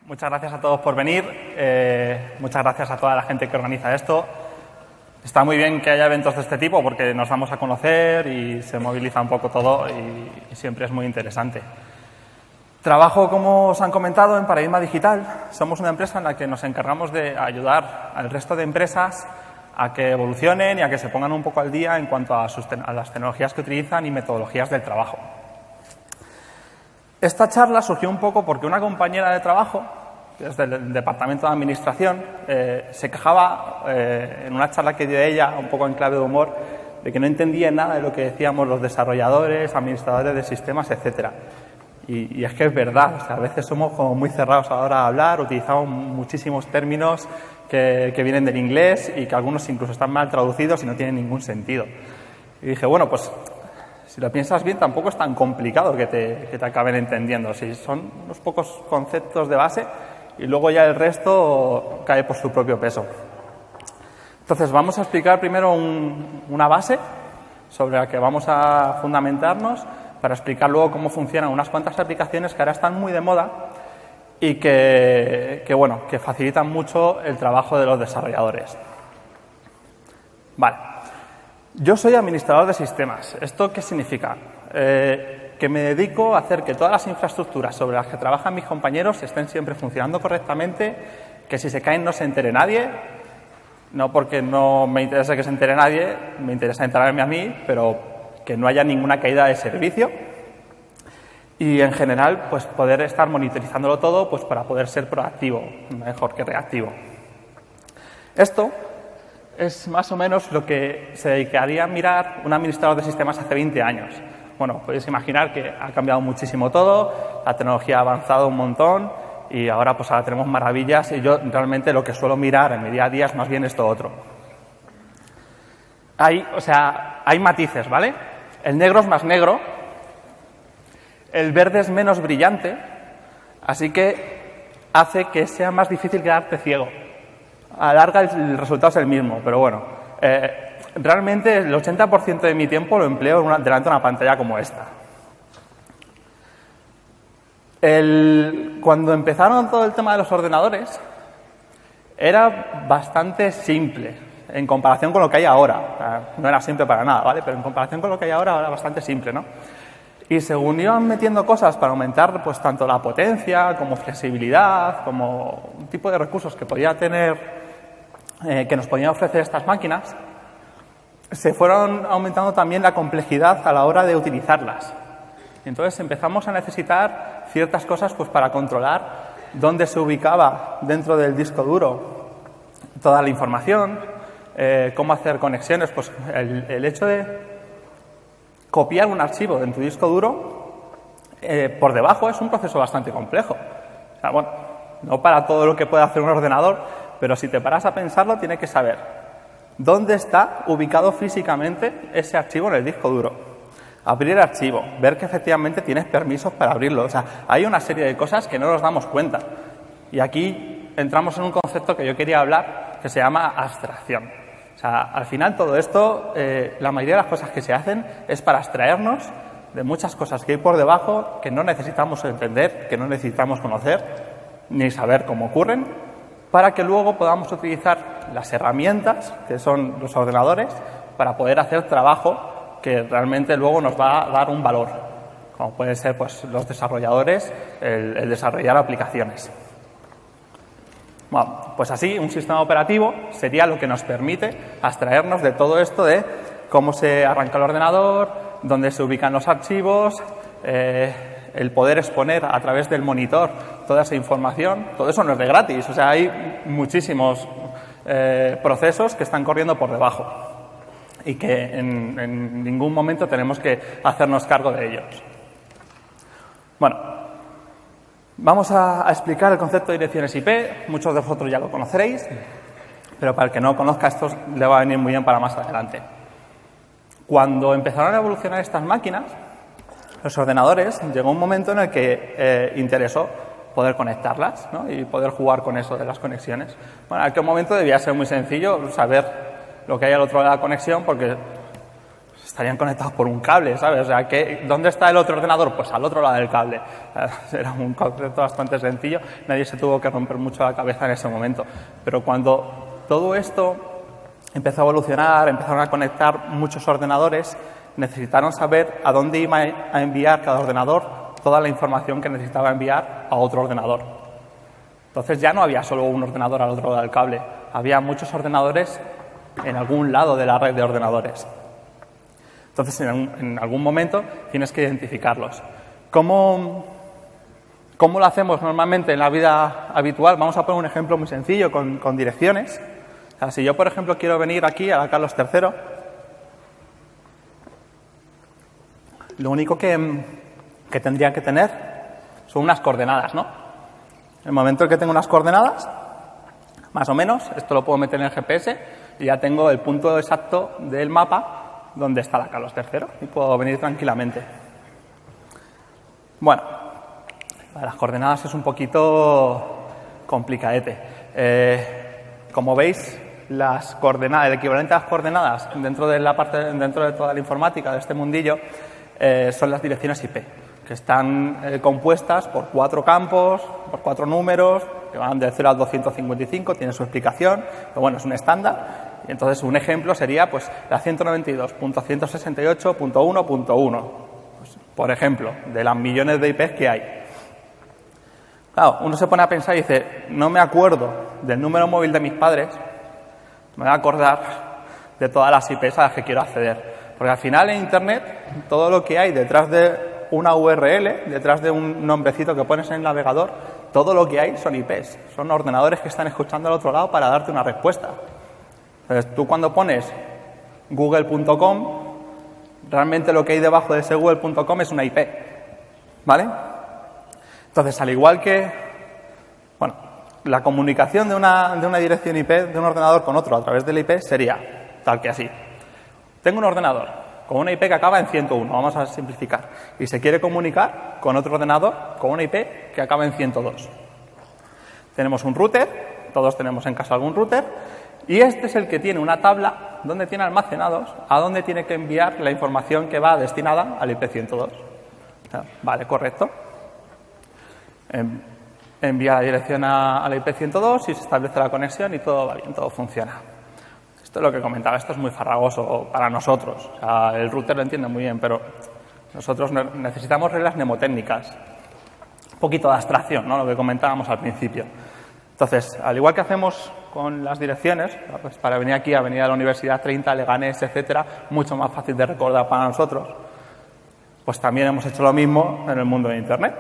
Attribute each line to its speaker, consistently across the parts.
Speaker 1: Muchas gracias a todos por venir. Muchas gracias a toda la gente que organiza esto. Está muy bien que haya eventos de este tipo porque nos damos a conocer y se moviliza un poco todo y siempre es muy interesante. Trabajo, como os han comentado, en Paradigma Digital. Somos una empresa en la que nos encargamos de ayudar al resto de empresas a que evolucionen y a que se pongan un poco al día en cuanto a las tecnologías que utilizan y metodologías del trabajo. Esta charla surgió un poco porque una compañera de trabajo, que es del departamento de administración, se quejaba en una charla que dio ella, un poco en clave de humor, de que no entendía nada de lo que decíamos los desarrolladores, administradores de sistemas, etcétera. Y es que es verdad, o sea, a veces somos como muy cerrados a la hora de hablar, utilizamos muchísimos términos que vienen del inglés y que algunos incluso están mal traducidos y no tienen ningún sentido. Y dije, bueno, pues si lo piensas bien, tampoco es tan complicado que te acaben entendiendo. Si son unos pocos conceptos de base y luego ya el resto cae por su propio peso. Entonces, vamos a explicar primero una base sobre la que vamos a fundamentarnos para explicar luego cómo funcionan unas cuantas aplicaciones que ahora están muy de moda y que facilitan mucho el trabajo de los desarrolladores. Vale. Yo soy administrador de sistemas. ¿Esto qué significa? Que me dedico a hacer que todas las infraestructuras sobre las que trabajan mis compañeros estén siempre funcionando correctamente, que si se caen no se entere nadie, no porque no me interese que se entere nadie, me interesa enterarme a mí, pero que no haya ninguna caída de servicio y, en general, pues poder estar monitorizándolo todo pues para poder ser proactivo, mejor que reactivo. Esto es más o menos lo que se dedicaría a mirar un administrador de sistemas hace 20 años. Bueno, podéis imaginar que ha cambiado muchísimo todo, la tecnología ha avanzado un montón y ahora tenemos maravillas y yo realmente lo que suelo mirar en mi día a día es más bien esto otro. Hay matices, ¿vale? El negro es más negro, el verde es menos brillante, así que hace que sea más difícil quedarte ciego. A la larga el resultado es el mismo, pero bueno, realmente el 80% de mi tiempo lo empleo delante de una pantalla como esta. Cuando empezaron todo el tema de los ordenadores, era bastante simple en comparación con lo que hay ahora. No era simple para nada, ¿vale? Pero en comparación con lo que hay ahora era bastante simple, ¿no? Y según iban metiendo cosas para aumentar pues tanto la potencia como flexibilidad, como un tipo de recursos que podía tener, que nos podían ofrecer estas máquinas, se fueron aumentando también la complejidad a la hora de utilizarlas. Y entonces empezamos a necesitar ciertas cosas pues para controlar dónde se ubicaba dentro del disco duro toda la información, cómo hacer conexiones. Pues el hecho de copiar un archivo en tu disco duro por debajo es un proceso bastante complejo. O sea, bueno, no para todo lo que puede hacer un ordenador, pero si te paras a pensarlo, tienes que saber dónde está ubicado físicamente ese archivo en el disco duro. Abrir el archivo, ver que efectivamente tienes permisos para abrirlo. O sea, hay una serie de cosas que no nos damos cuenta. Y aquí entramos en un concepto que yo quería hablar, que se llama abstracción. O sea, al final todo esto, la mayoría de las cosas que se hacen es para abstraernos de muchas cosas que hay por debajo que no necesitamos entender, que no necesitamos conocer, ni saber cómo ocurren, para que luego podamos utilizar las herramientas, que son los ordenadores, para poder hacer trabajo que realmente luego nos va a dar un valor, como pueden ser pues, los desarrolladores, el desarrollar aplicaciones. Bueno, pues así, un sistema operativo sería lo que nos permite abstraernos de todo esto de cómo se arranca el ordenador, dónde se ubican los archivos, el poder exponer a través del monitor toda esa información. Todo eso no es de gratis, o sea, hay muchísimos procesos que están corriendo por debajo y que en ningún momento tenemos que hacernos cargo de ellos. Bueno, vamos a explicar el concepto de direcciones IP. Muchos de vosotros ya lo conoceréis, pero para el que no lo conozca, esto le va a venir muy bien para más adelante. Cuando empezaron a evolucionar estas máquinas, los ordenadores, llegó un momento en el que interesó poder conectarlas, ¿no? Y poder jugar con eso de las conexiones. Bueno, en aquel momento debía ser muy sencillo saber lo que hay al otro lado de la conexión, porque estarían conectados por un cable, ¿sabes? O sea, ¿dónde está el otro ordenador? Pues al otro lado del cable. Era un concepto bastante sencillo, nadie se tuvo que romper mucho la cabeza en ese momento. Pero cuando todo esto empezó a evolucionar, empezaron a conectar muchos ordenadores, necesitaron saber a dónde iba a enviar cada ordenador toda la información que necesitaba enviar a otro ordenador. Entonces ya no había solo un ordenador al otro lado del cable, había muchos ordenadores en algún lado de la red de ordenadores. Entonces, en algún momento tienes que identificarlos. ¿Cómo lo hacemos normalmente en la vida habitual? Vamos a poner un ejemplo muy sencillo con direcciones. O sea, si yo, por ejemplo, quiero venir aquí a la Carlos III, lo único que tendría que tener son unas coordenadas, ¿no? En el momento en que tengo unas coordenadas, más o menos, esto lo puedo meter en el GPS y ya tengo el punto exacto del mapa donde está la Carlos III y puedo venir tranquilamente. Bueno, las coordenadas es un poquito complicadete. Como veis, las coordenadas, el equivalente a las coordenadas dentro de toda la informática de este mundillo son las direcciones IP, que están compuestas por 4 campos, por 4 números, que van de 0 al 255, tienen su explicación, pero bueno, es un estándar. Y entonces un ejemplo sería pues la 192.168.1.1, pues, por ejemplo, de las millones de IPs que hay. Claro, uno se pone a pensar y dice, no me acuerdo del número móvil de mis padres, me voy a acordar de todas las IPs a las que quiero acceder. Porque al final en Internet, todo lo que hay detrás de una URL, detrás de un nombrecito que pones en el navegador, todo lo que hay son IPs, son ordenadores que están escuchando al otro lado para darte una respuesta. Entonces, tú cuando pones google.com, realmente lo que hay debajo de ese google.com es una IP, ¿vale? Entonces, al igual que, bueno, la comunicación de una dirección IP de un ordenador con otro a través de la IP sería tal que así. Tengo un ordenador con una IP que acaba en 101, vamos a simplificar, y se quiere comunicar con otro ordenador con una IP que acaba en 102. Tenemos un router, todos tenemos en casa algún router, y este es el que tiene una tabla donde tiene almacenados a dónde tiene que enviar la información que va destinada al IP 102. Vale, correcto. Envía la dirección a la IP 102 y se establece la conexión y todo va bien, todo funciona. Esto es lo que comentaba, esto es muy farragoso para nosotros. O sea, el router lo entiende muy bien, pero nosotros necesitamos reglas mnemotécnicas. Un poquito de abstracción, ¿no? Lo que comentábamos al principio. Entonces, al igual que hacemos con las direcciones, pues para venir aquí a venir a la Universidad 30, Leganés, etcétera, mucho más fácil de recordar para nosotros, pues también hemos hecho lo mismo en el mundo de Internet.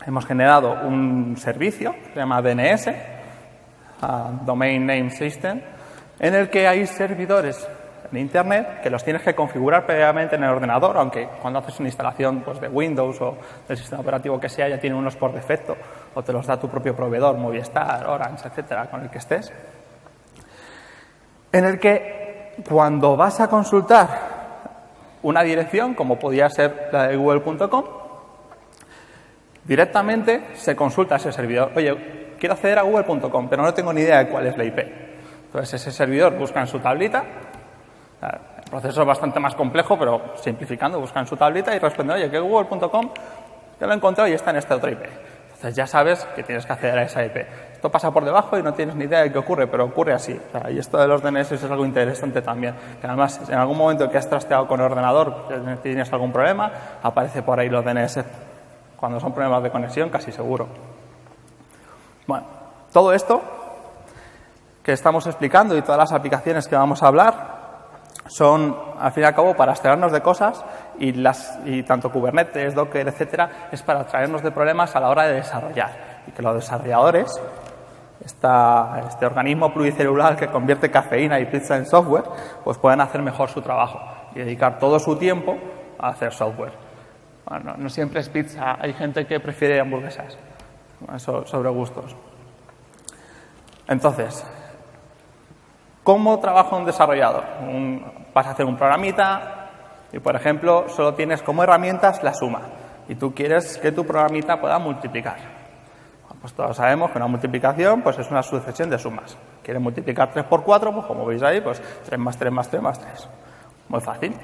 Speaker 1: Hemos generado un servicio que se llama DNS, Domain Name System, en el que hay servidores en Internet que los tienes que configurar previamente en el ordenador, aunque cuando haces una instalación pues, de Windows o del sistema operativo que sea, ya tiene unos por defecto, o te los da tu propio proveedor, Movistar, Orange, etcétera, con el que estés. En el que cuando vas a consultar una dirección, como podía ser la de google.com, directamente se consulta ese servidor. Oye, quiero acceder a google.com, pero no tengo ni idea de cuál es la IP. Entonces ese servidor busca en su tablita. El proceso es bastante más complejo, pero simplificando, busca en su tablita y responde, oye, que google.com ya lo he encontrado y está en esta otra IP. Entonces ya sabes que tienes que acceder a esa IP. Esto pasa por debajo y no tienes ni idea de qué ocurre, pero ocurre así. O sea, y esto de los DNS es algo interesante también. Que además, en algún momento que has trasteado con el ordenador, tienes algún problema, aparece por ahí los DNS. Cuando son problemas de conexión, casi seguro. Bueno, todo esto que estamos explicando y todas las aplicaciones que vamos a hablar son, al fin y al cabo, para abstraernos de cosas y tanto Kubernetes, Docker, etcétera, es para abstraernos de problemas a la hora de desarrollar. Y que los desarrolladores, este organismo pluricelular que convierte cafeína y pizza en software, pues puedan hacer mejor su trabajo y dedicar todo su tiempo a hacer software. Bueno, no siempre es pizza, hay gente que prefiere hamburguesas. Eso sobre gustos. Entonces, ¿cómo trabaja un desarrollador? Vas a hacer un programita y, por ejemplo, solo tienes como herramientas la suma y tú quieres que tu programita pueda multiplicar. Pues todos sabemos que una multiplicación pues es una sucesión de sumas. Quieres multiplicar 3 por 4, pues como veis ahí, pues 3 más 3 más 3 más 3. Muy fácil.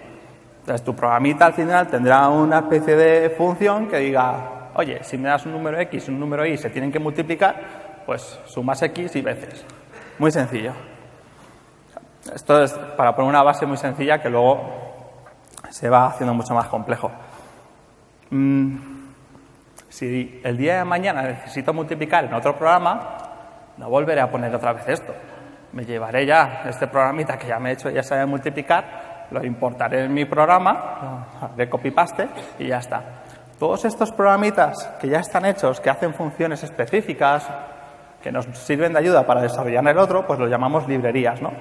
Speaker 1: Entonces, tu programita al final tendrá una especie de función que diga, oye, si me das un número X y un número Y se tienen que multiplicar, pues sumas X y veces. Muy sencillo. Esto es para poner una base muy sencilla que luego se va haciendo mucho más complejo. Si el día de mañana necesito multiplicar en otro programa, no volveré a poner otra vez esto. Me llevaré ya este programita que ya me he hecho, ya sabe multiplicar, lo importaré en mi programa, haré copy-paste y ya está. Todos estos programitas que ya están hechos, que hacen funciones específicas, que nos sirven de ayuda para desarrollar el otro, pues lo llamamos librerías, ¿no?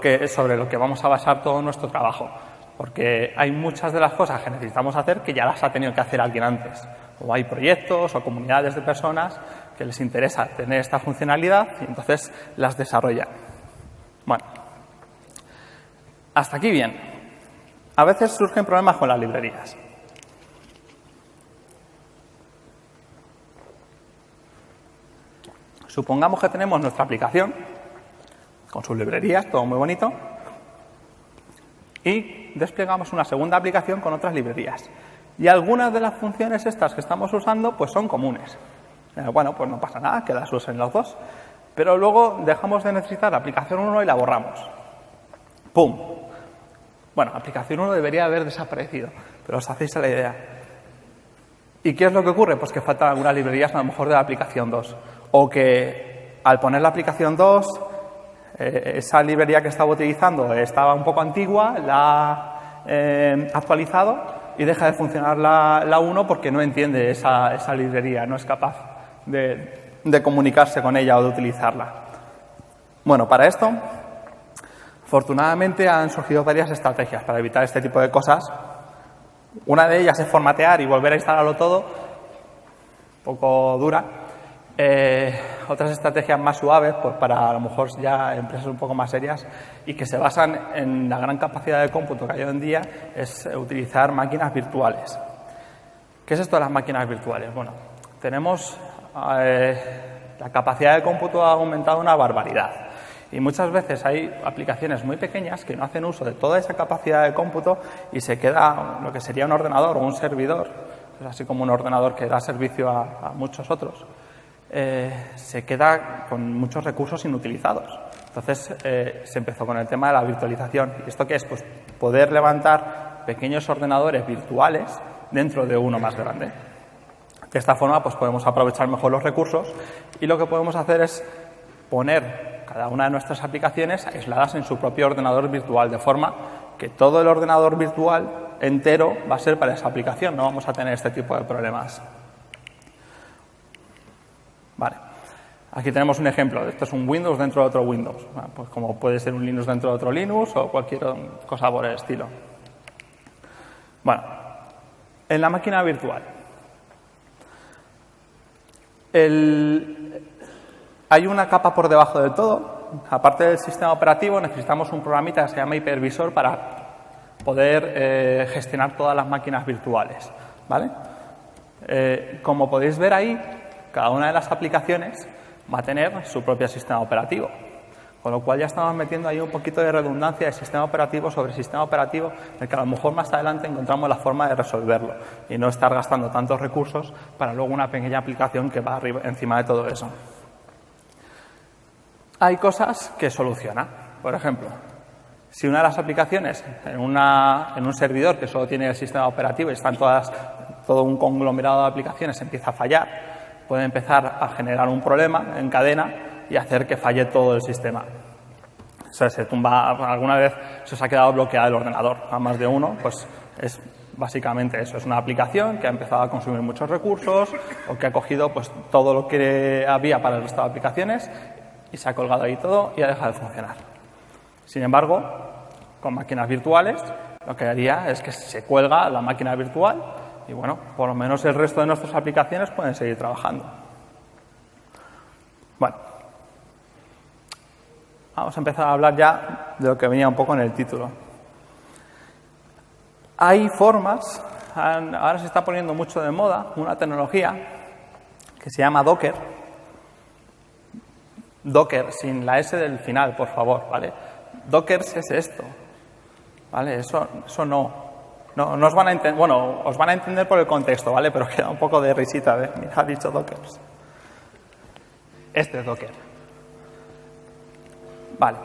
Speaker 1: Es sobre lo que vamos a basar todo nuestro trabajo. Porque hay muchas de las cosas que necesitamos hacer que ya las ha tenido que hacer alguien antes. O hay proyectos o comunidades de personas que les interesa tener esta funcionalidad y entonces las desarrollan. Bueno, hasta aquí bien. A veces surgen problemas con las librerías. Supongamos que tenemos nuestra aplicación con sus librerías, todo muy bonito, y desplegamos una segunda aplicación con otras librerías. Y algunas de las funciones estas que estamos usando pues son comunes. Bueno, pues no pasa nada, que las usen los dos. Pero luego dejamos de necesitar la aplicación 1 y la borramos. ¡Pum! Bueno, aplicación 1 debería haber desaparecido, pero os hacéis la idea. ¿Y qué es lo que ocurre? Pues que faltan algunas librerías a lo mejor de la aplicación 2. O que al poner la aplicación 2, esa librería que estaba utilizando estaba un poco antigua, la ha actualizado y deja de funcionar la 1 porque no entiende esa librería, no es capaz de comunicarse con ella o de utilizarla. Bueno, para esto, afortunadamente han surgido varias estrategias para evitar este tipo de cosas. Una de ellas es formatear y volver a instalarlo todo, un poco dura. Otras estrategias más suaves, pues para a lo mejor ya empresas un poco más serias y que se basan en la gran capacidad de cómputo que hay hoy en día, es utilizar máquinas virtuales. ¿Qué es esto de las máquinas virtuales? Bueno, tenemos la capacidad de cómputo ha aumentado una barbaridad y muchas veces hay aplicaciones muy pequeñas que no hacen uso de toda esa capacidad de cómputo y se queda lo que sería un ordenador o un servidor, así como un ordenador que da servicio a muchos otros. Se queda con muchos recursos inutilizados. Entonces se empezó con el tema de la virtualización. ¿Y esto qué es? Pues poder levantar pequeños ordenadores virtuales dentro de uno más grande. De esta forma pues podemos aprovechar mejor los recursos y lo que podemos hacer es poner cada una de nuestras aplicaciones aisladas en su propio ordenador virtual, de forma que todo el ordenador virtual entero va a ser para esa aplicación. No vamos a tener este tipo de problemas. Vale, aquí tenemos un ejemplo. Esto es un Windows dentro de otro Windows. Bueno, pues como puede ser un Linux dentro de otro Linux o cualquier cosa por el estilo. Bueno, en la máquina virtual hay una capa por debajo del todo. Aparte del sistema operativo necesitamos un programita que se llama hipervisor para poder gestionar todas las máquinas virtuales, ¿vale? Como podéis ver ahí, cada una de las aplicaciones va a tener su propio sistema operativo, con lo cual ya estamos metiendo ahí un poquito de redundancia de sistema operativo sobre sistema operativo, en el que a lo mejor más adelante encontramos la forma de resolverlo y no estar gastando tantos recursos para luego una pequeña aplicación que va arriba, encima de todo eso. Hay cosas que soluciona. Por ejemplo, si una de las aplicaciones en un servidor que solo tiene el sistema operativo y están todo un conglomerado de aplicaciones empieza a fallar, puede empezar a generar un problema en cadena y hacer que falle todo el sistema. O sea, se tumba, alguna vez se os ha quedado bloqueado el ordenador a más de uno, pues es básicamente eso. Es una aplicación que ha empezado a consumir muchos recursos o que ha cogido pues todo lo que había para el resto de aplicaciones y se ha colgado ahí todo y ha dejado de funcionar. Sin embargo, con máquinas virtuales lo que haría es que se cuelga la máquina virtual y bueno, por lo menos el resto de nuestras aplicaciones pueden seguir trabajando. Bueno, vamos a empezar a hablar ya de lo que venía un poco en el título. Hay formas, ahora se está poniendo mucho de moda una tecnología que se llama Docker. Docker, sin la S del final, por favor, ¿vale? Docker es esto. ¿vale? Eso no. No os van a entender, bueno, os van a entender por el contexto, ¿vale? Pero queda un poco de risita, ¿eh? Mira, ha dicho Docker. Este es Docker. Vale.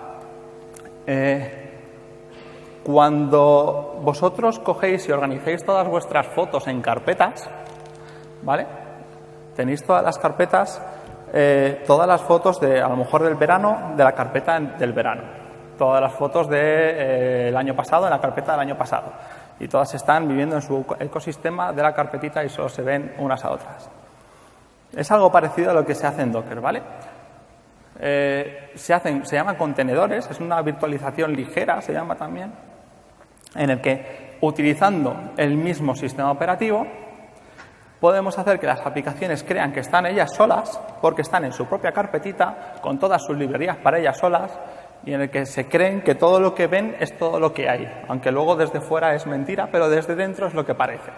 Speaker 1: Cuando vosotros cogéis y organizáis todas vuestras fotos en carpetas, ¿vale? Tenéis todas las carpetas, todas las fotos de, a lo mejor del verano, de la carpeta del verano. Todas las fotos del año pasado, en la carpeta del año pasado. Y todas están viviendo en su ecosistema de la carpetita y solo se ven unas a otras. Es algo parecido a lo que se hace en Docker, ¿vale? Se llaman contenedores, es una virtualización ligera, se llama también, en el que, utilizando el mismo sistema operativo, podemos hacer que las aplicaciones crean que están ellas solas, porque están en su propia carpetita, con todas sus librerías para ellas solas, y en el que se creen que todo lo que ven es todo lo que hay, aunque luego desde fuera es mentira, pero desde dentro es lo que parece.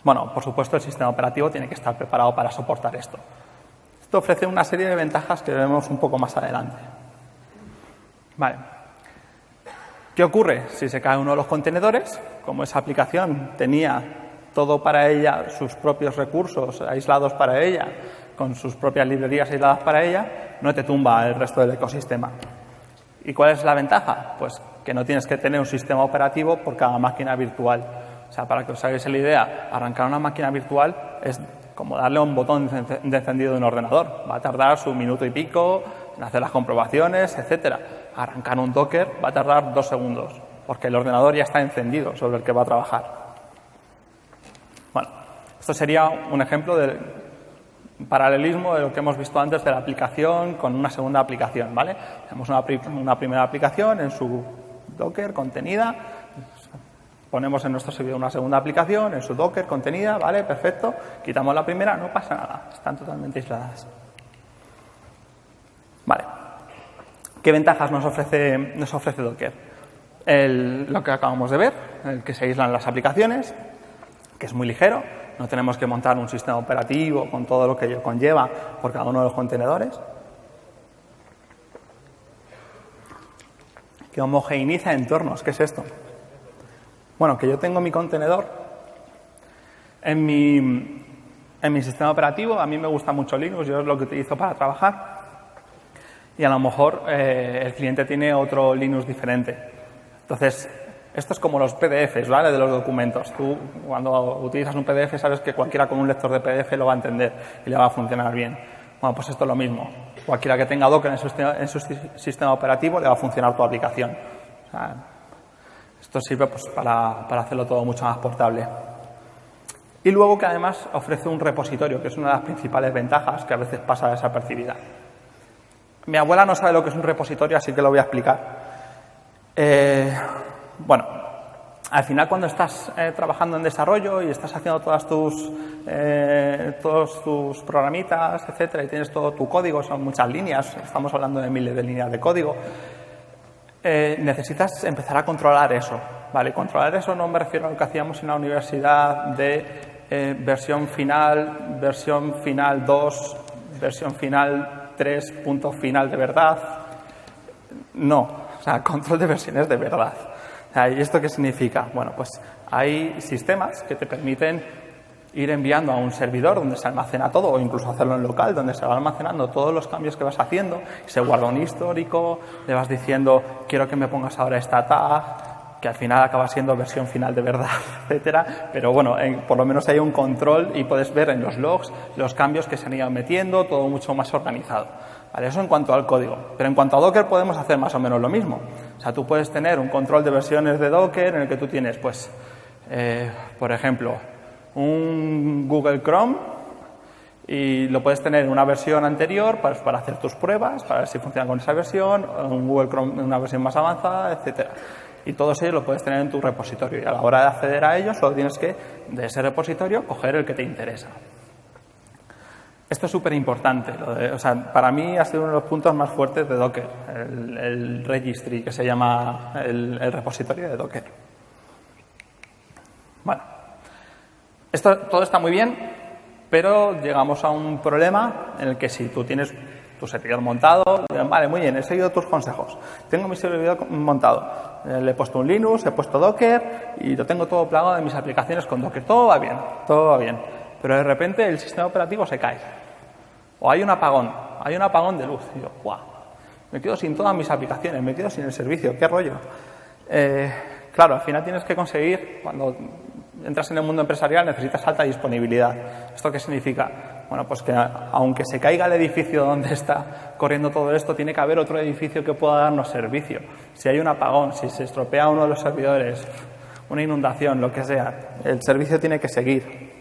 Speaker 1: Bueno, por supuesto el sistema operativo tiene que estar preparado para soportar esto. Esto ofrece una serie de ventajas que veremos un poco más adelante. Vale. ¿Qué ocurre si se cae uno de los contenedores? Como esa aplicación tenía todo para ella, sus propios recursos aislados para ella, con sus propias librerías aisladas para ella, no te tumba el resto del ecosistema. ¿Y cuál es la ventaja? Pues que no tienes que tener un sistema operativo por cada máquina virtual. O sea, para que os hagáis la idea, arrancar una máquina virtual es como darle un botón de encendido de un ordenador. Va a tardar su minuto y pico en hacer las comprobaciones, etcétera. Arrancar un Docker va a tardar 2 segundos, porque el ordenador ya está encendido sobre el que va a trabajar. Bueno, esto sería un ejemplo del paralelismo de lo que hemos visto antes de la aplicación con una segunda aplicación, ¿vale? Tenemos una primera aplicación en su Docker contenida, ponemos en nuestro servidor una segunda aplicación en su Docker contenida, ¿vale? Perfecto. Quitamos la primera, no pasa nada, están totalmente aisladas. Vale. ¿Qué ventajas nos ofrece Docker? Lo que acabamos de ver, el que se aíslan las aplicaciones, que es muy ligero, no tenemos que montar un sistema operativo con todo lo que ello conlleva por cada uno de los contenedores. Que homogeneiza entornos, ¿qué es esto? Bueno, que yo tengo mi contenedor en mi sistema operativo, a mí me gusta mucho Linux, yo es lo que utilizo para trabajar, y a lo mejor el cliente tiene otro Linux diferente. Entonces, esto es como los PDFs, ¿vale? De los documentos. Tú, cuando utilizas un PDF, sabes que cualquiera con un lector de PDF lo va a entender y le va a funcionar bien. Bueno, pues esto es lo mismo. Cualquiera que tenga Docker en su sistema operativo le va a funcionar tu aplicación. O sea, esto sirve pues, para hacerlo todo mucho más portable. Y luego que además ofrece un repositorio, que es una de las principales ventajas que a veces pasa desapercibida. Mi abuela no sabe lo que es un repositorio, así que lo voy a explicar. Bueno, al final cuando estás trabajando en desarrollo y estás haciendo todos tus programitas, etcétera, y tienes todo tu código, son muchas líneas, estamos hablando de miles de líneas de código, necesitas empezar a controlar eso, ¿vale? Controlar eso no me refiero a lo que hacíamos en la universidad de versión final 2, versión final 3, punto final de verdad. No, o sea, control de versiones de verdad. ¿Y esto qué significa? Bueno, pues hay sistemas que te permiten ir enviando a un servidor donde se almacena todo, o incluso hacerlo en local, donde se va almacenando todos los cambios que vas haciendo, se guarda un histórico, le vas diciendo, quiero que me pongas ahora esta tag, que al final acaba siendo versión final de verdad, etcétera. Pero bueno, por lo menos hay un control y puedes ver en los logs los cambios que se han ido metiendo, todo mucho más organizado. Vale, eso en cuanto al código. Pero en cuanto a Docker podemos hacer más o menos lo mismo. O sea, tú puedes tener un control de versiones de Docker en el que tú tienes, pues, por ejemplo, un Google Chrome y lo puedes tener en una versión anterior para hacer tus pruebas, para ver si funciona con esa versión, un Google Chrome en una versión más avanzada, etcétera. Y todos ellos lo puedes tener en tu repositorio y a la hora de acceder a ellos solo tienes que, de ese repositorio, coger el que te interesa. Esto es súper importante. O sea, para mí ha sido uno de los puntos más fuertes de Docker, el registry, que se llama el repositorio de Docker. Bueno, todo está muy bien, pero llegamos a un problema en el que si tú tienes tu servidor montado, vale, muy bien, he seguido tus consejos, tengo mi servidor montado, le he puesto un Linux, he puesto Docker y lo tengo todo plagado de mis aplicaciones con Docker, todo va bien, pero de repente el sistema operativo se cae o hay un apagón de luz y yo, ¡guau! Me quedo sin todas mis aplicaciones, me quedo sin el servicio, ¿qué rollo? Claro, al final tienes que conseguir, cuando entras en el mundo empresarial necesitas alta disponibilidad. ¿Esto qué significa? Bueno, pues que aunque se caiga el edificio donde está corriendo todo esto, tiene que haber otro edificio que pueda darnos servicio. Si hay un apagón, si se estropea uno de los servidores, una inundación, lo que sea, el servicio tiene que seguir.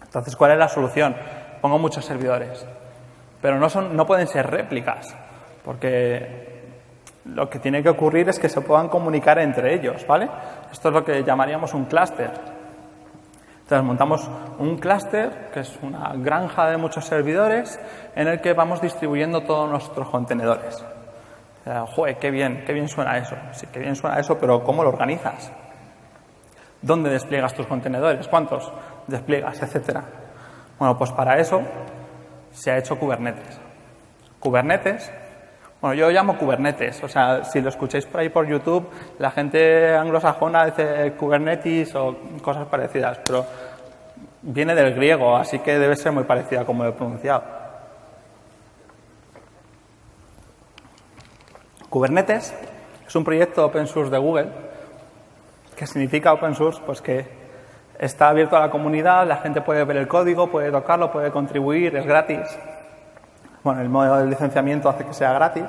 Speaker 1: Entonces, ¿cuál es la solución? Pongo muchos servidores, pero no pueden ser réplicas, porque lo que tiene que ocurrir es que se puedan comunicar entre ellos, ¿vale? Esto es lo que llamaríamos un clúster. Entonces montamos un clúster, que es una granja de muchos servidores, en el que vamos distribuyendo todos nuestros contenedores. ¡Joder, qué bien suena eso! Sí, qué bien suena eso, pero ¿cómo lo organizas? ¿Dónde despliegas tus contenedores? ¿Cuántos despliegas? Etcétera. Bueno, pues para eso se ha hecho Kubernetes. Kubernetes, bueno, yo lo llamo Kubernetes, o sea, si lo escucháis por ahí por YouTube, la gente anglosajona dice Kubernetes o cosas parecidas, pero viene del griego, así que debe ser muy parecida como lo he pronunciado. Kubernetes es un proyecto open source de Google. ¿Qué significa open source? Pues que está abierto a la comunidad, la gente puede ver el código, puede tocarlo, puede contribuir, es gratis. Bueno, el modelo de licenciamiento hace que sea gratis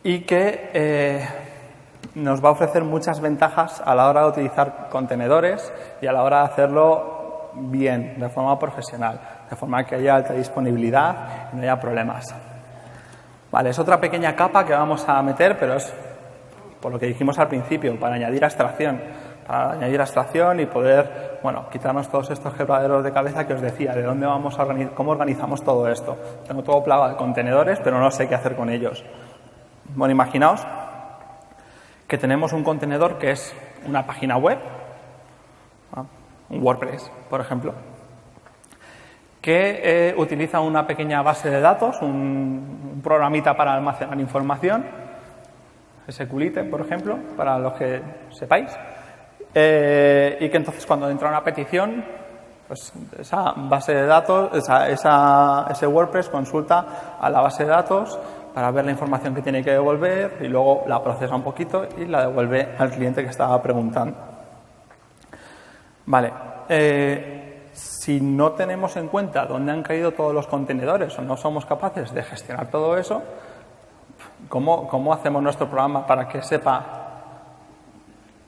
Speaker 1: y que nos va a ofrecer muchas ventajas a la hora de utilizar contenedores y a la hora de hacerlo bien, de forma profesional, de forma que haya alta disponibilidad y no haya problemas. Vale, es otra pequeña capa que vamos a meter, pero es por lo que dijimos al principio, para añadir abstracción y poder, bueno, quitarnos todos estos quebraderos de cabeza que os decía, de dónde vamos a cómo organizamos todo esto. Tengo todo plagado de contenedores, pero no sé qué hacer con ellos. Bueno, imaginaos que tenemos un contenedor que es una página web, un WordPress, por ejemplo, que utiliza una pequeña base de datos, un programita para almacenar información, SQLite, por ejemplo, para los que sepáis, y que entonces cuando entra una petición, pues esa base de datos, ese WordPress consulta a la base de datos para ver la información que tiene que devolver y luego la procesa un poquito y la devuelve al cliente que estaba preguntando. Vale, si no tenemos en cuenta dónde han caído todos los contenedores o no somos capaces de gestionar todo eso, ¿cómo hacemos nuestro programa para que sepa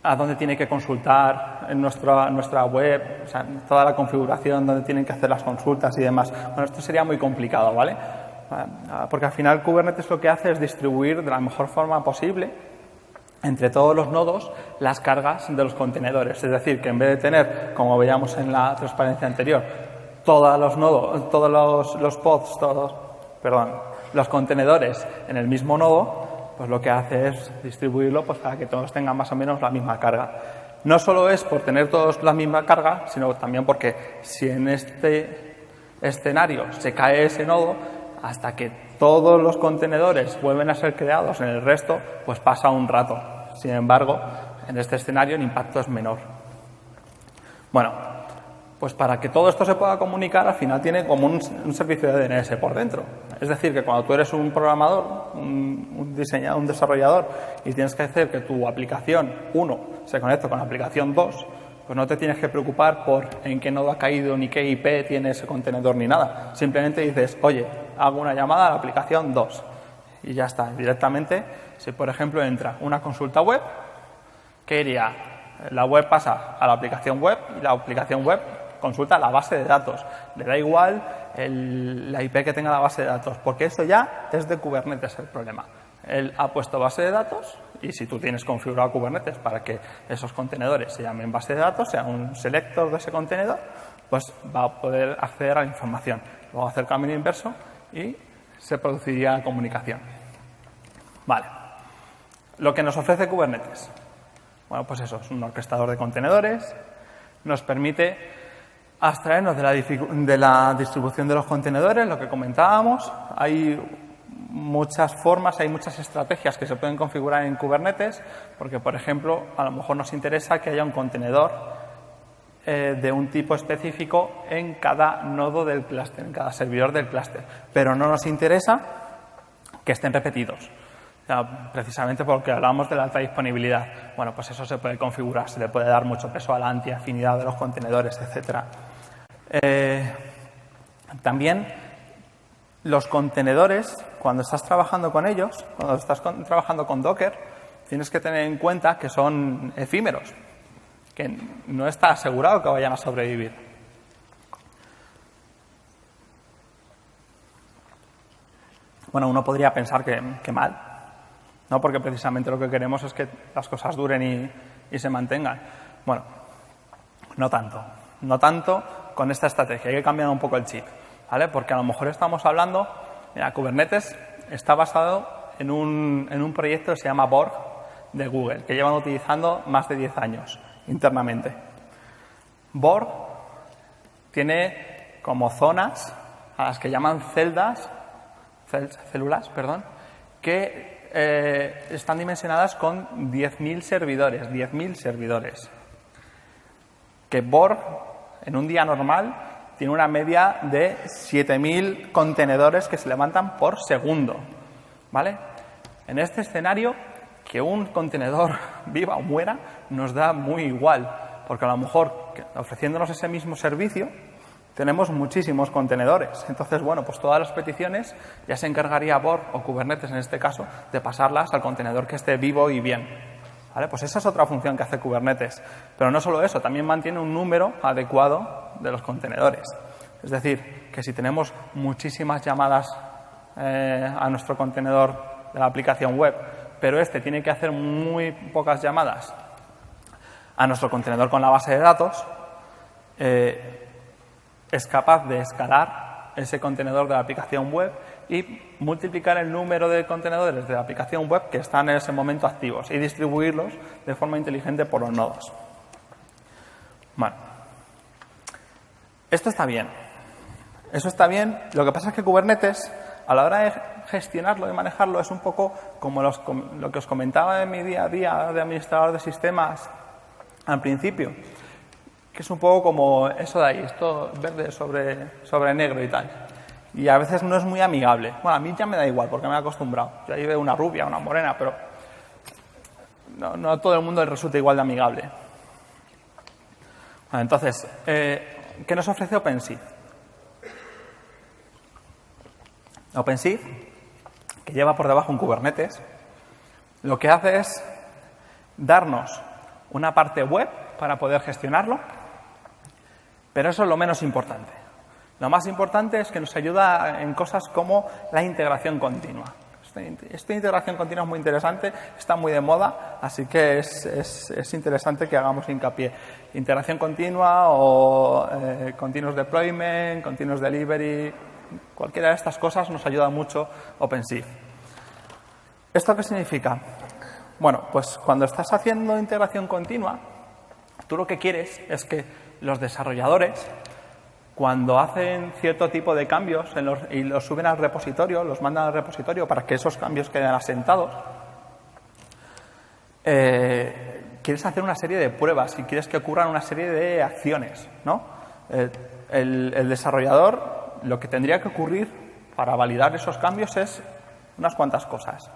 Speaker 1: a dónde tiene que consultar en nuestra web, o sea, toda la configuración, dónde tienen que hacer las consultas y demás? Bueno, esto sería muy complicado, ¿vale? Porque al final Kubernetes lo que hace es distribuir de la mejor forma posible entre todos los nodos las cargas de los contenedores. Es decir, que en vez de tener, como veíamos en la transparencia anterior, todos los nodos, todos los pods, los contenedores en el mismo nodo, pues lo que hace es distribuirlo pues para que todos tengan más o menos la misma carga. No solo es por tener todos la misma carga, sino también porque si en este escenario se cae ese nodo, hasta que todos los contenedores vuelven a ser creados en el resto, pues pasa un rato. Sin embargo, en este escenario el impacto es menor. Bueno, pues para que todo esto se pueda comunicar, al final tiene como un servicio de DNS por dentro. Es decir, que cuando tú eres un programador, un diseñador, un desarrollador, y tienes que hacer que tu aplicación 1 se conecte con la aplicación 2, pues no te tienes que preocupar por en qué nodo ha caído, ni qué IP tiene ese contenedor, ni nada. Simplemente dices, oye, hago una llamada a la aplicación 2. Y ya está. Directamente, si por ejemplo entra una consulta web, ¿qué iría? La web pasa a la aplicación web y la aplicación web consulta la base de datos. Le da igual la IP que tenga la base de datos, porque eso ya es de Kubernetes el problema. Él ha puesto base de datos y si tú tienes configurado Kubernetes para que esos contenedores se llamen base de datos, sea un selector de ese contenedor, pues va a poder acceder a la información. Luego hacer camino inverso y se produciría comunicación. Vale. Lo que nos ofrece Kubernetes. Bueno, pues eso, es un orquestador de contenedores. Nos permite Abstraernos de la distribución de los contenedores, lo que comentábamos. Hay muchas formas, hay muchas estrategias que se pueden configurar en Kubernetes, porque, por ejemplo, a lo mejor nos interesa que haya un contenedor de un tipo específico en cada nodo del clúster, en cada servidor del clúster, pero no nos interesa que estén repetidos. O sea, precisamente porque hablamos de la alta disponibilidad. Bueno, pues eso se puede configurar, se le puede dar mucho peso a la antiafinidad de los contenedores, etc. También los contenedores, cuando estás trabajando con ellos, cuando estás trabajando con Docker, tienes que tener en cuenta que son efímeros, que no está asegurado que vayan a sobrevivir. Bueno, uno podría pensar que mal, ¿no? Porque precisamente lo que queremos es que las cosas duren y se mantengan. Bueno, no tanto. No tanto con esta estrategia. Hay que cambiar un poco el chip, ¿vale? Porque a lo mejor estamos hablando... Mira, Kubernetes está basado en un proyecto que se llama Borg de Google, que llevan utilizando más de 10 años internamente. Borg tiene como zonas a las que llaman células, que están dimensionadas con 10.000 servidores. 10.000 servidores. Que Borg, en un día normal, tiene una media de 7.000 contenedores que se levantan por segundo, ¿vale? En este escenario, que un contenedor viva o muera nos da muy igual, porque a lo mejor ofreciéndonos ese mismo servicio tenemos muchísimos contenedores. Entonces, bueno, pues todas las peticiones ya se encargaría Borg o Kubernetes en este caso de pasarlas al contenedor que esté vivo y bien, ¿vale? Pues esa es otra función que hace Kubernetes. Pero no solo eso, también mantiene un número adecuado de los contenedores. Es decir, que si tenemos muchísimas llamadas a nuestro contenedor de la aplicación web, pero este tiene que hacer muy pocas llamadas a nuestro contenedor con la base de datos, es capaz de escalar ese contenedor de la aplicación web y multiplicar el número de contenedores de la aplicación web que están en ese momento activos y distribuirlos de forma inteligente por los nodos. Bueno, esto está bien. Eso está bien. Lo que pasa es que Kubernetes, a la hora de gestionarlo y manejarlo, es un poco como lo que os comentaba en mi día a día de administrador de sistemas al principio, que es un poco como eso de ahí, esto verde sobre negro y tal. Y a veces no es muy amigable. Bueno, a mí ya me da igual porque me he acostumbrado. Yo ahí veo una rubia, una morena, pero no a todo el mundo le resulta igual de amigable. Bueno, entonces, ¿qué nos ofrece OpenShift? OpenShift, que lleva por debajo un Kubernetes, lo que hace es darnos una parte web para poder gestionarlo, pero eso es lo menos importante. Lo más importante es que nos ayuda en cosas como la integración continua. Esta integración continua es muy interesante, está muy de moda, así que es interesante que hagamos hincapié. Integración continua o continuous deployment, continuous delivery, cualquiera de estas cosas nos ayuda mucho OpenShift. ¿Esto qué significa? Bueno, pues cuando estás haciendo integración continua, tú lo que quieres es que los desarrolladores, cuando hacen cierto tipo de cambios y los suben al repositorio, los mandan al repositorio para que esos cambios queden asentados, quieres hacer una serie de pruebas y quieres que ocurran una serie de acciones, ¿no? El desarrollador, lo que tendría que ocurrir para validar esos cambios es unas cuantas cosas.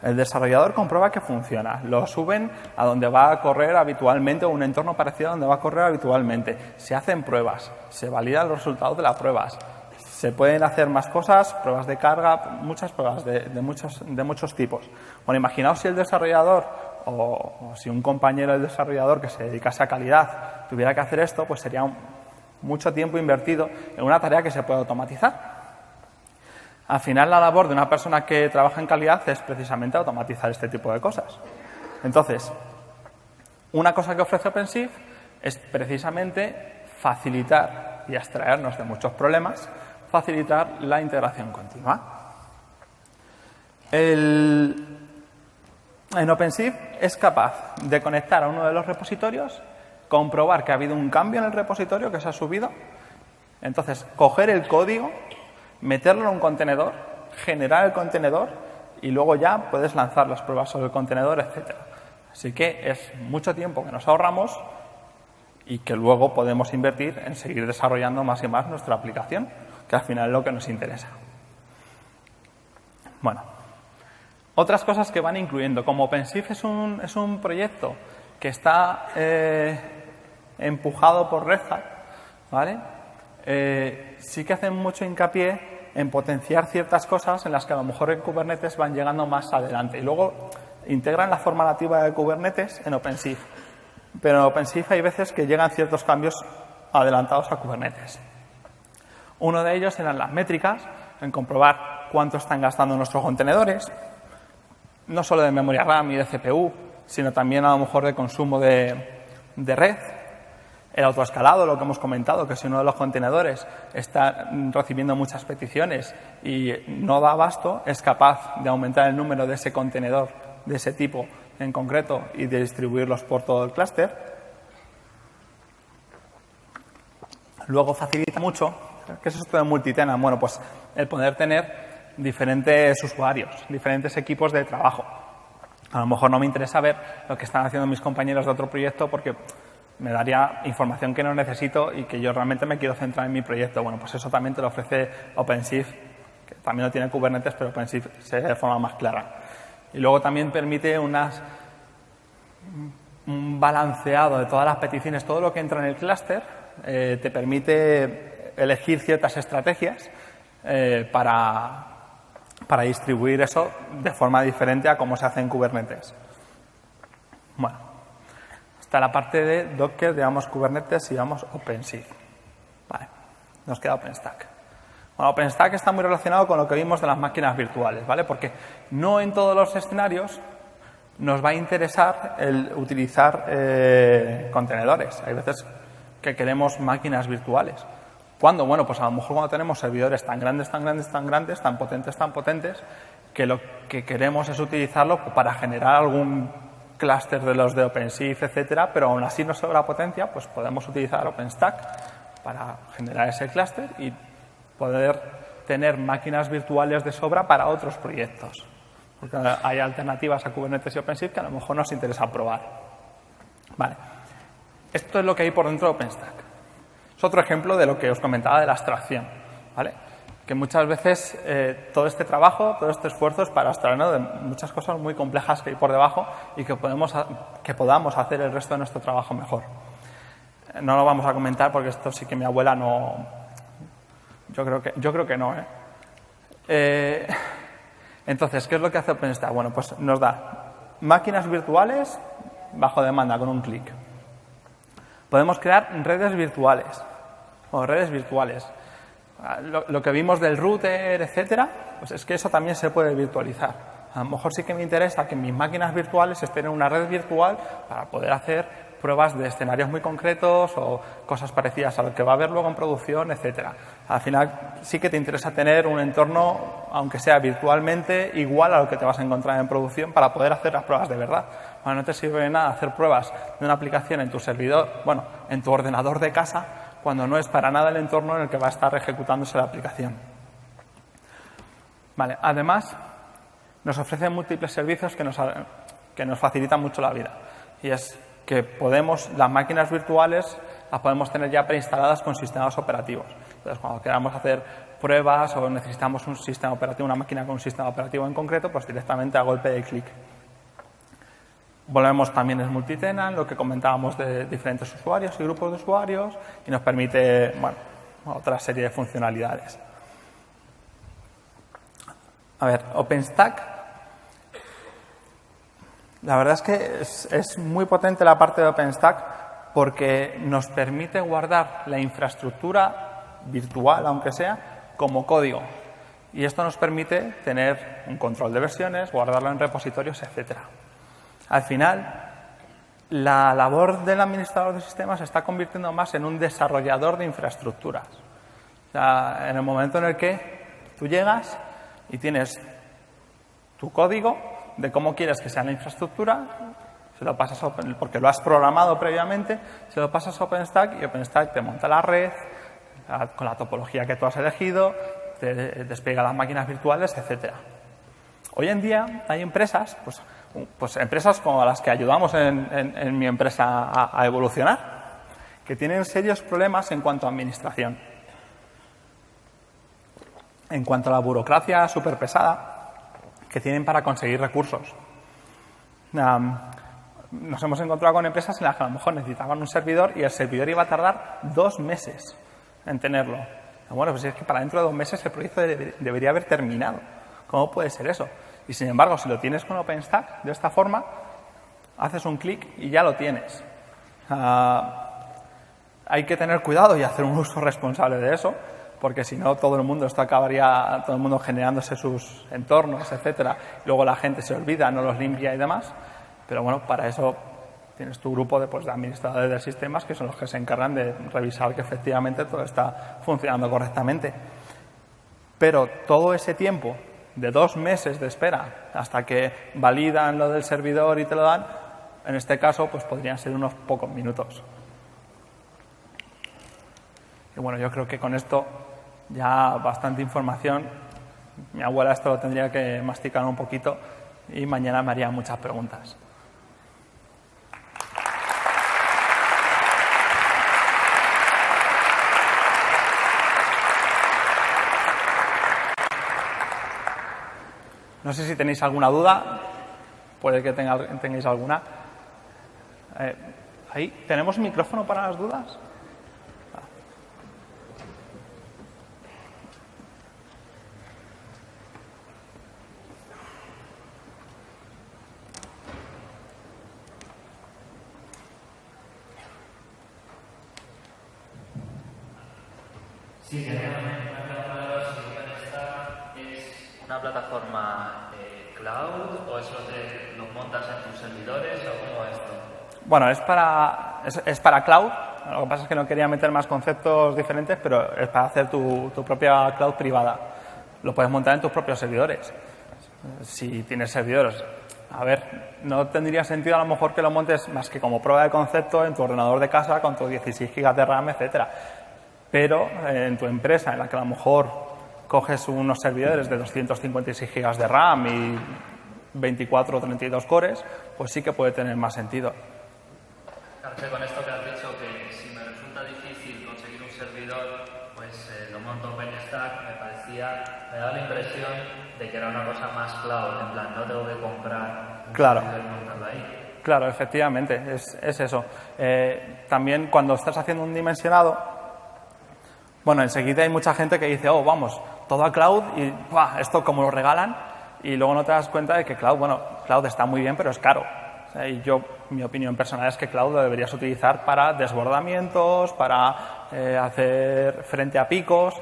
Speaker 1: El desarrollador comprueba que funciona, lo suben a donde va a correr habitualmente o un entorno parecido a donde va a correr habitualmente. Se hacen pruebas, se validan los resultados de las pruebas. Se pueden hacer más cosas, pruebas de carga, muchas pruebas de muchos tipos. Bueno, imaginaos si el desarrollador o si un compañero del desarrollador que se dedicase a calidad tuviera que hacer esto, pues sería mucho tiempo invertido en una tarea que se puede automatizar. Al final, la labor de una persona que trabaja en calidad es precisamente automatizar este tipo de cosas. Entonces, una cosa que ofrece OpenShift es precisamente facilitar y abstraernos de muchos problemas, facilitar la integración continua. En OpenShift es capaz de conectar a uno de los repositorios comprobar que ha habido un cambio en el repositorio que se ha subido. Entonces, coger el código, meterlo en un contenedor, generar el contenedor y luego ya puedes lanzar las pruebas sobre el contenedor, etc. Así que es mucho tiempo que nos ahorramos y que luego podemos invertir en seguir desarrollando más y más nuestra aplicación, que al final es lo que nos interesa. Bueno, otras cosas que van incluyendo. Como OpenShift es un proyecto que está empujado por Red Hat, ¿vale? Sí que hacen mucho hincapié en potenciar ciertas cosas en las que a lo mejor en Kubernetes van llegando más adelante. Y luego integran la forma nativa de Kubernetes en OpenShift. Pero en OpenShift hay veces que llegan ciertos cambios adelantados a Kubernetes. Uno de ellos eran las métricas, en comprobar cuánto están gastando nuestros contenedores, no solo de memoria RAM y de CPU, sino también a lo mejor de consumo de red. El autoescalado, lo que hemos comentado, que si uno de los contenedores está recibiendo muchas peticiones y no da abasto, es capaz de aumentar el número de ese contenedor, de ese tipo en concreto, y de distribuirlos por todo el clúster. Luego facilita mucho, ¿qué es esto de multitenant? Bueno, pues el poder tener diferentes usuarios, diferentes equipos de trabajo. A lo mejor no me interesa ver lo que están haciendo mis compañeros de otro proyecto porque me daría información que no necesito y que yo realmente me quiero centrar en mi proyecto. Bueno, pues eso también te lo ofrece OpenShift, que también lo tiene Kubernetes, pero OpenShift se ve de forma más clara. Y luego también permite un balanceado de todas las peticiones, todo lo que entra en el clúster, te permite elegir ciertas estrategias para distribuir eso de forma diferente a cómo se hace en Kubernetes. Bueno. Está la parte de Docker, digamos Kubernetes y digamos OpenShift. Vale, nos queda OpenStack. Bueno, OpenStack está muy relacionado con lo que vimos de las máquinas virtuales, ¿vale? Porque no en todos los escenarios nos va a interesar el utilizar contenedores. Hay veces que queremos máquinas virtuales. ¿Cuándo? Bueno, pues a lo mejor cuando tenemos servidores tan grandes, tan potentes, que lo que queremos es utilizarlo para generar algún clúster de los de OpenShift, etcétera, pero aún así no sobra potencia, pues podemos utilizar OpenStack para generar ese clúster y poder tener máquinas virtuales de sobra para otros proyectos. Porque hay alternativas a Kubernetes y OpenShift que a lo mejor nos interesa probar. Vale. Esto es lo que hay por dentro de OpenStack. Es otro ejemplo de lo que os comentaba de la abstracción, ¿vale? Que muchas veces todo este trabajo, todo este esfuerzo es para abstraernos de muchas cosas muy complejas que hay por debajo y que podamos hacer el resto de nuestro trabajo mejor. No lo vamos a comentar porque esto sí que mi abuela no... Yo creo que no, Entonces, ¿qué es lo que hace OpenStack? Bueno, pues nos da máquinas virtuales bajo demanda con un clic. Podemos crear redes virtuales o redes virtuales. Lo que vimos del router, etcétera, pues es que eso también se puede virtualizar. A lo mejor sí que me interesa que mis máquinas virtuales estén en una red virtual para poder hacer pruebas de escenarios muy concretos o cosas parecidas a lo que va a haber luego en producción, etcétera. Al final sí que te interesa tener un entorno, aunque sea virtualmente, igual a lo que te vas a encontrar en producción para poder hacer las pruebas de verdad. Bueno, no te sirve de nada hacer pruebas de una aplicación en tu servidor, bueno, en tu ordenador de casa, cuando no es para nada el entorno en el que va a estar ejecutándose la aplicación. Vale, además, nos ofrecen múltiples servicios que nos facilitan mucho la vida. Y es que las máquinas virtuales las podemos tener ya preinstaladas con sistemas operativos. Entonces, cuando queramos hacer pruebas o necesitamos un sistema operativo, una máquina con un sistema operativo en concreto, pues directamente a golpe de clic. Volvemos también es multitenant, lo que comentábamos de diferentes usuarios y grupos de usuarios, y nos permite, bueno, otra serie de funcionalidades. A ver, OpenStack, la verdad es que es muy potente la parte de OpenStack porque nos permite guardar la infraestructura virtual, aunque sea, como código. Y esto nos permite tener un control de versiones, guardarlo en repositorios, etcétera. Al final, la labor del administrador de sistemas se está convirtiendo más en un desarrollador de infraestructuras. O sea, en el momento en el que tú llegas y tienes tu código de cómo quieres que sea la infraestructura se lo pasas porque lo has programado previamente, se lo pasas a OpenStack y OpenStack te monta la red con la topología que tú has elegido, te despliega las máquinas virtuales, etcétera. Hoy en día hay empresas, pues empresas como las que ayudamos en mi empresa a evolucionar, que tienen serios problemas en cuanto a administración. En cuanto a la burocracia súper pesada que tienen para conseguir recursos. Nos hemos encontrado con empresas en las que a lo mejor necesitaban un servidor y el servidor iba a tardar 2 meses en tenerlo. Bueno, pues es que para dentro de 2 meses el proyecto debería haber terminado. ¿Cómo puede ser eso? Y sin embargo, si lo tienes con OpenStack, de esta forma, haces un clic y ya lo tienes. Hay que tener cuidado y hacer un uso responsable de eso, porque si no, todo el mundo generándose sus entornos, etcétera. Luego la gente se olvida, no los limpia y demás. Pero bueno, para eso tienes tu grupo de administradores de sistemas, que son los que se encargan de revisar que efectivamente todo está funcionando correctamente. Pero todo ese tiempo de 2 meses de espera hasta que validan lo del servidor y te lo dan, en este caso, pues podrían ser unos pocos minutos. Y bueno, yo creo que con esto ya bastante información. Mi abuela esto lo tendría que masticar un poquito y mañana me haría muchas preguntas. No sé si tenéis alguna duda, puede que tengáis alguna. Ahí, ¿tenemos micrófono para las dudas?
Speaker 2: Sí, generalmente una plataforma cloud o eso lo montas en tus servidores o cómo es esto?
Speaker 1: Bueno, es para cloud. Lo que pasa es que no quería meter más conceptos diferentes, pero es para hacer tu propia cloud privada. Lo puedes montar en tus propios servidores. Si tienes servidores, a ver, no tendría sentido a lo mejor que lo montes más que como prueba de concepto en tu ordenador de casa con tus 16 GB de RAM, etcétera. Pero en tu empresa, en la que a lo mejor coges unos servidores de 256 GB de RAM y 24 o 32 cores, pues sí que puede tener más sentido.
Speaker 2: Claro, con esto que has dicho, que si me resulta difícil conseguir un servidor, pues lo monto en OpenStack, me da la impresión de que era una cosa más cloud, en plan, no tengo que comprar un servidor y montarlo ahí.
Speaker 1: Claro, efectivamente, es eso. También cuando estás haciendo un dimensionado, bueno, enseguida hay mucha gente que dice, vamos, todo a cloud y ¡buah! Esto como lo regalan, y luego no te das cuenta de que cloud está muy bien, pero es caro. O sea, y mi opinión personal es que cloud lo deberías utilizar para desbordamientos, para hacer frente a picos.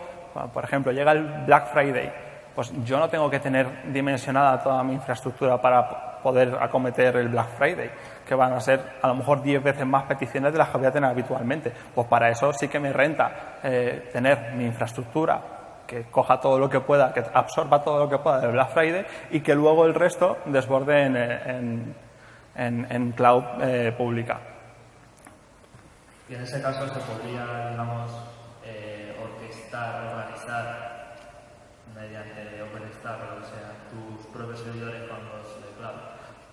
Speaker 1: Por ejemplo, llega el Black Friday, pues yo no tengo que tener dimensionada toda mi infraestructura para poder acometer el Black Friday, que van a ser a lo mejor 10 veces más peticiones de las que voy a tener habitualmente. Pues para eso sí que me renta tener mi infraestructura que coja todo lo que pueda, que absorba todo lo que pueda del Black Friday y que luego el resto desborde en cloud pública.
Speaker 2: Y en ese caso se podría, digamos, orquestar, organizar mediante OpenStack o lo que sea, tus propios servidores con los de cloud.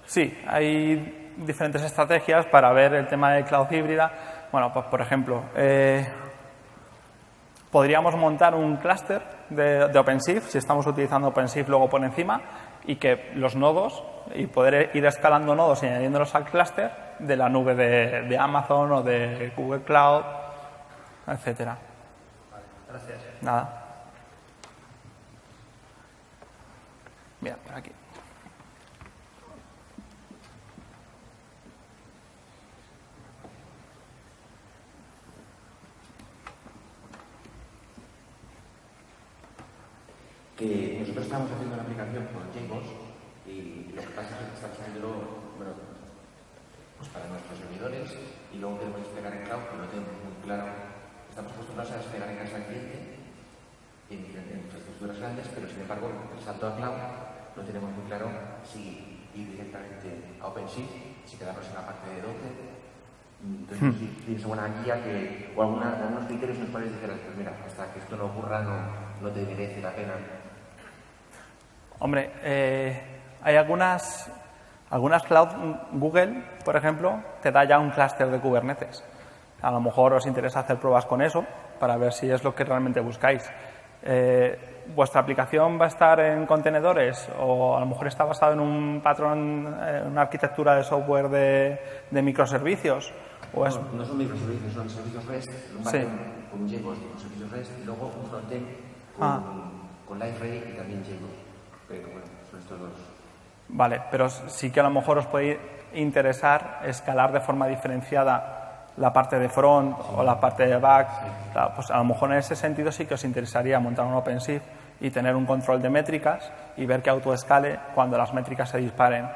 Speaker 1: Sí, hay diferentes estrategias para ver el tema de cloud híbrida. Bueno, pues por ejemplo, podríamos montar un clúster de OpenShift, si estamos utilizando OpenShift luego por encima, y que los nodos, y poder ir escalando nodos y añadiéndolos al clúster de la nube de Amazon o de Google Cloud, etcétera.
Speaker 2: Vale, gracias.
Speaker 1: Nada. Mira, por aquí.
Speaker 3: Que nosotros estamos haciendo una aplicación con JBoss y lo que pasa es que estamos haciéndolo pues para nuestros servidores y luego queremos desplegar en cloud, pero no tenemos muy claro. Estamos acostumbrados a desplegar en casa del cliente en infraestructuras grandes, pero sin embargo el salto a cloud no tenemos muy claro si ir directamente a OpenShift si quedamos en la parte de Docker. Entonces, si tienes alguna guía o algunos criterios en los cuales dijeras, pues mira, hasta que esto no ocurra no te merece la pena.
Speaker 1: Hombre, hay algunas cloud, Google, por ejemplo, te da ya un clúster de Kubernetes. A lo mejor os interesa hacer pruebas con eso para ver si es lo que realmente buscáis. ¿Vuestra aplicación va a estar en contenedores o a lo mejor está basado en un patrón, una arquitectura de software de microservicios?
Speaker 3: No son microservicios, son servicios REST, un backend con JBoss con servicios REST y luego un frontend con Liferay y también JBoss. Pero bueno, son estos dos.
Speaker 1: Vale, pero sí que a lo mejor os puede interesar escalar de forma diferenciada la parte de front o la parte de back. Claro, pues a lo mejor en ese sentido sí que os interesaría montar un OpenShift y tener un control de métricas y ver que autoescale cuando las métricas se disparen.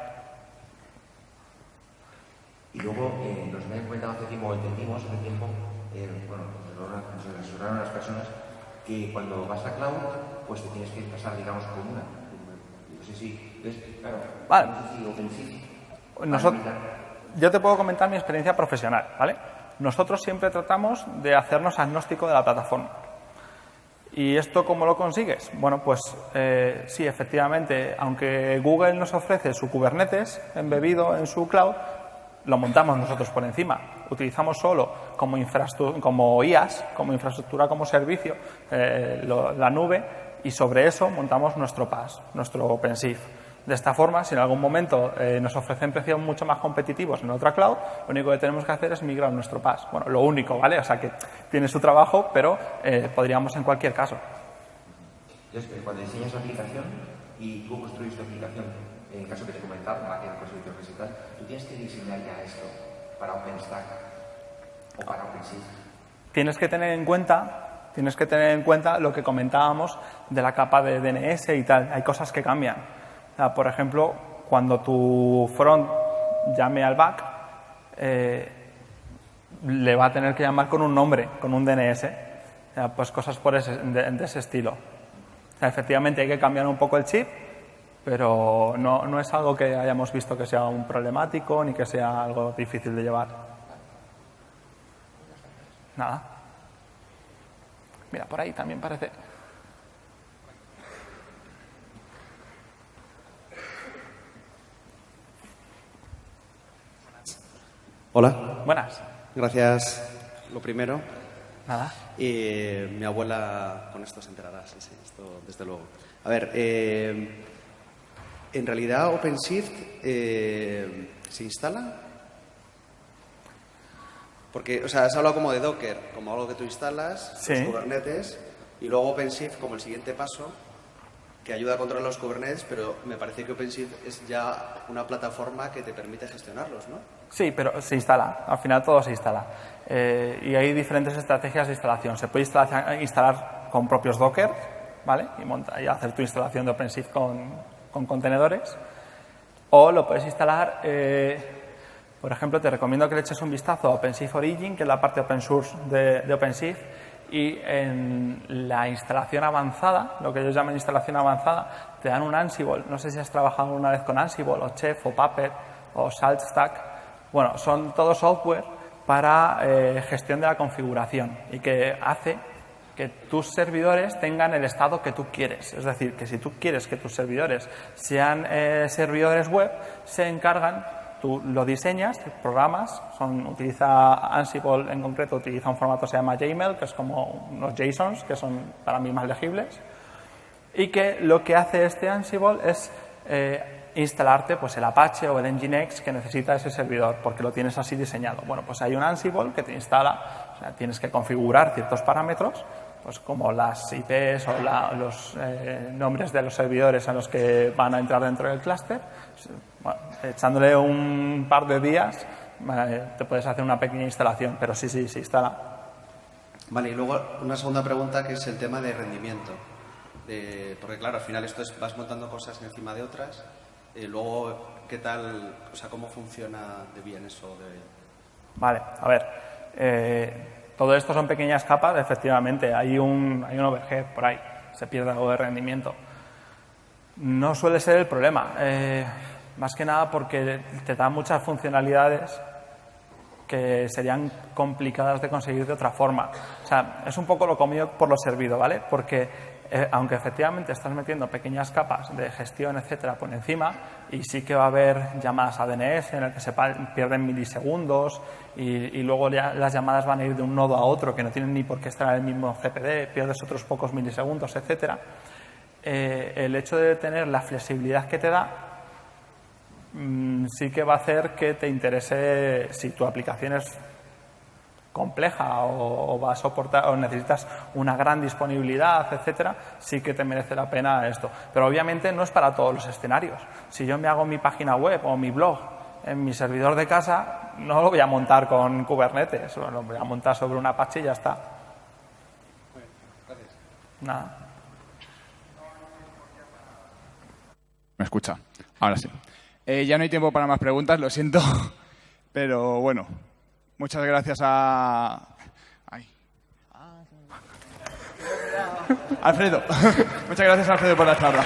Speaker 3: Y luego, nos habían comentado hace tiempo, nos asesoraron las personas que cuando vas a cloud, pues te tienes que pasar, digamos, con una. No sé si, claro,
Speaker 1: vale.
Speaker 3: No sé si OpenShift.
Speaker 1: Yo te puedo comentar mi experiencia profesional, ¿vale? Nosotros siempre tratamos de hacernos agnóstico de la plataforma. ¿Y esto cómo lo consigues? Bueno, pues sí, efectivamente, aunque Google nos ofrece su Kubernetes embebido en su cloud, lo montamos nosotros por encima. Utilizamos solo como IaaS, como infraestructura como servicio, la nube, y sobre eso montamos nuestro PaaS, nuestro OpenShift. De esta forma, si en algún momento nos ofrecen precios mucho más competitivos en otra cloud, lo único que tenemos que hacer es migrar nuestro PaaS. Bueno, lo único, ¿vale? O sea, que tiene su trabajo, pero podríamos en cualquier caso.
Speaker 3: Entonces, cuando diseñas la aplicación y tú construyes tu aplicación, en el caso que te comentaba, para que el servicio y tal, tú tienes que diseñar ya esto para OpenStack o para OpenShift.
Speaker 1: Tienes que tener en cuenta lo que comentábamos de la capa de DNS y tal. Hay cosas que cambian. Por ejemplo, cuando tu front llame al back, le va a tener que llamar con un nombre, con un DNS. Pues cosas de ese estilo. Efectivamente hay que cambiar un poco el chip, pero no es algo que hayamos visto que sea un problemático ni que sea algo difícil de llevar. Nada. Mira, por ahí también parece.
Speaker 4: Hola.
Speaker 1: Buenas.
Speaker 4: Gracias, lo primero.
Speaker 1: Nada.
Speaker 4: Y mi abuela con esto se enterará, sí, esto desde luego. A ver, en realidad OpenShift se instala. Porque, o sea, has hablado como de Docker, como algo que tú instalas,
Speaker 1: sí.
Speaker 4: Los Kubernetes, y luego OpenShift como el siguiente paso, que ayuda a controlar los Kubernetes, pero me parece que OpenShift es ya una plataforma que te permite gestionarlos, ¿no? Sí, pero se instala. Al final todo se instala. Y hay diferentes estrategias de instalación. Se puede instalar con propios Docker, ¿vale? Y hacer tu instalación de OpenShift con contenedores. O lo puedes instalar, por ejemplo, te recomiendo que le eches un vistazo a OpenShift Origin, que es la parte open source de OpenShift. Y en la instalación avanzada, lo que ellos llaman instalación avanzada, te dan un Ansible. No sé si has trabajado una vez con Ansible, o Chef, o Puppet, o SaltStack. Bueno, son todo software para gestión de la configuración y que hace que tus servidores tengan el estado que tú quieres. Es decir, que si tú quieres que tus servidores sean servidores web, se encargan. Tú lo diseñas, programas, utiliza Ansible en concreto, utiliza un formato que se llama YAML, que es como unos JSONs, que son para mí más legibles, y que lo que hace este Ansible es instalarte pues el Apache o el Nginx que necesita ese servidor, porque lo tienes así diseñado. Bueno, pues hay un Ansible que te instala, o sea, tienes que configurar ciertos parámetros, pues como las IPs o los nombres de los servidores a los que van a entrar dentro del clúster. Bueno, echándole un par de días te puedes hacer una pequeña instalación, pero sí, se instala. Vale, y luego una segunda pregunta que es el tema de rendimiento. Porque claro, al final esto es, vas montando cosas encima de otras. Luego, ¿qué tal, o sea, cómo funciona de bien eso?
Speaker 1: Vale, a ver, todo esto son pequeñas capas, efectivamente, hay un overhead por ahí, se pierde algo de rendimiento. No suele ser el problema. Más que nada porque te da muchas funcionalidades que serían complicadas de conseguir de otra forma. O sea, es un poco lo comido por lo servido, ¿vale? Porque aunque efectivamente estás metiendo pequeñas capas de gestión, etcétera, por encima, y sí que va a haber llamadas a DNS en las que se pierden milisegundos y luego las llamadas van a ir de un nodo a otro que no tienen ni por qué estar en el mismo CPD, pierdes otros pocos milisegundos, etcétera. El hecho de tener la flexibilidad que te da sí que va a hacer que te interese si tu aplicación es compleja o va a soportar o necesitas una gran disponibilidad, etcétera, sí que te merece la pena esto. Pero obviamente no es para todos los escenarios. Si yo me hago mi página web o mi blog en mi servidor de casa, no lo voy a montar con Kubernetes, lo voy a montar sobre un Apache y ya está.
Speaker 4: Bueno, gracias.
Speaker 1: Nada.
Speaker 5: ¿Me escucha? Ahora sí. Ya no hay tiempo para más preguntas, lo siento, pero bueno, muchas gracias a... Alfredo. Muchas gracias, Alfredo, por la charla.